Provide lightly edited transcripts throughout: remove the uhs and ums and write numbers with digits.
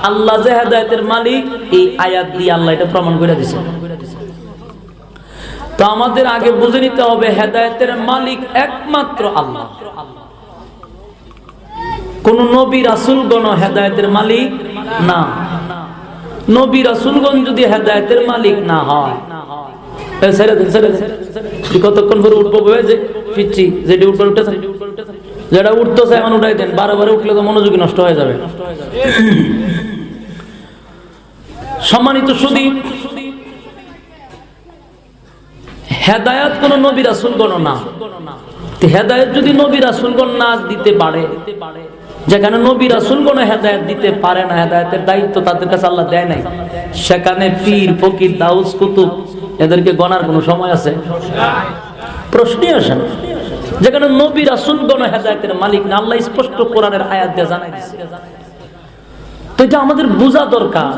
আল্লাহ যে হেদায়েতের মালিক, এই আয়াত দিয়ে আল্লাহ এটা প্রমাণ করে দিয়েছে। তো আমাদের আগে বুঝে নিতে হবে হেদায়েতের মালিক একমাত্র আল্লাহ। কোন নবী রাসূলগণ হেদায়েতের মালিক না। নবী রাসূলগণ যদি হেদায়েতের মালিক না হয়, কতক্ষণ পরে উঠবো যে ফিরছি, যেটা উঠবে উঠতেছে, যেটা উঠতেছে এখন উঠাই দেন, বারে উঠলে তো মনোযোগী নষ্ট হয়ে যাবে। সম্মানিত সুধী, হেদায়েত কোন নবী রাসূলগণ না। হেদায়েত যদি নবী রাসূলগণ না দিতে পারে, যেখানে নবী রাসূলগণ হেদায়েত দিতে পারে না, হেদায়েতের দায়িত্ব তাদের কাছে আল্লাহ দেয় নাই, সেখানে পীর ফকির দাউস কুতুব এদেরকে গণার কোনো সময় আছে? প্রশ্নই আসে না। যেখানে নবী রাসূলগণ হেদায়েতের মালিক না, আল্লাহ স্পষ্ট কোরআনের আয়াত দিয়ে জানাই দিয়েছে। তো এটা আমাদের বোঝা দরকার।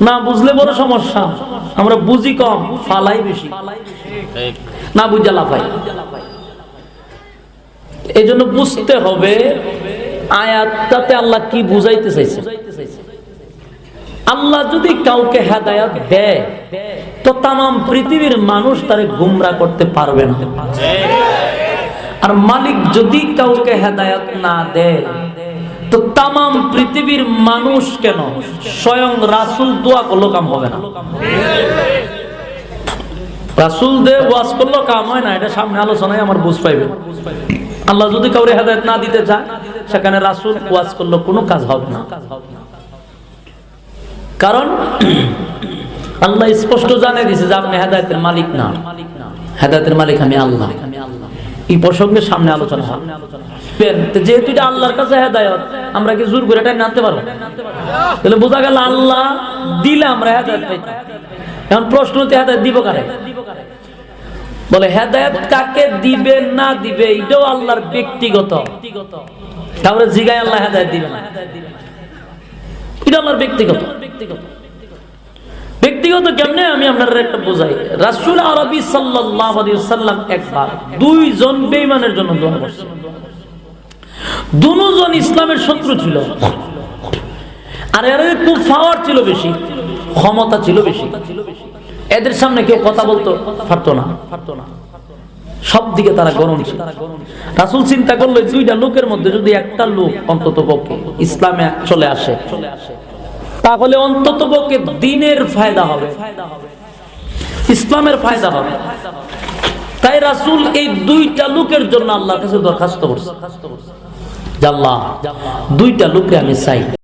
না বুঝলে বড় সমস্যা। আমরা বুঝি কম, ফালাই বেশি, না বুঝা লাফাই। এই জন্য বুঝতে হবে আয়াতটাতে আল্লাহ কি বুঝাইতে চাইছে। আল্লাহ যদি কাউকে হেদায়েত দেয় তো তামাম পৃথিবীর মানুষ তারে গুমরা করতে পারবে না। আর মালিক যদি কাউকে হেদায়েত না দেয় তো তামাম পৃথিবীর মানুষ কেন, স্বয়ং রাসূল দোয়া করলো কাম হবে না। রাসূল দে ওয়াজ করলো কাম হয় না, এটা সামনে আলোচনায় আমার বুঝ পাইবে। আল্লাহ যদি কাউরে হেদায়েত না দিতে চায়, সেখানে রাসূল ওয়াজ করলো কোনো কাজ হবে না। কারণ আল্লাহ স্পষ্ট জানিয়ে দিয়েছে যে আপনি হেদায়েতের মালিক না, হেদায়েতের মালিক আমি আল্লাহ। এই প্রসঙ্গে সামনে আলোচনা হবে। যেহেতু এটা আল্লাহর কাছে হেদায়েত, আমরা কি জোর করে এটা আনতে পারবো? তাহলে বোঝা গেল আল্লাহ দিলে আমরা হেদায়েত পাইতাম। এখন প্রশ্ন হচ্ছে হেদায়েত দিব কারে? বলে হেদায়েত কাকে দিবে না দিবে এটাও আল্লাহর ব্যক্তিগত। তারপরে জিগায় আল্লাহ হেদায়েত দিবে না, এটা আল্লাহর ব্যক্তিগত। ব্যক্তিগত কেমনে আমি আপনাদের একটা বোঝাই। রাসূল আরবি সাল্লাল্লাহু আলাইহি ওয়াসাল্লাম একবার দুইজন বেঈমানের জন্য দোয়া করছেন। দুজন ইসলামের শত্রু ছিল, আর এর খুব পাওয়ার ছিল বেশি, ক্ষমতা ছিল বেশি। এদের সামনে কেউ কথা বলতে পারতো না, সব দিকে তারা গরম ছিল। রাসূল চিন্তা করলো দুইটা লোকের মধ্যে যদি একটা লোক অন্তত পক্ষে ইসলামে চলে আসে, তাহলে অন্তত পক্ষে দ্বীনের ফায়দা হবে, ইসলামের ফায়দা হবে। তাই রাসূল এই দুইটা লোকের জন্য আল্লাহর কাছে দরখাস্ত করছে, আল্লাহ দুইটা লোককে আমি চাই।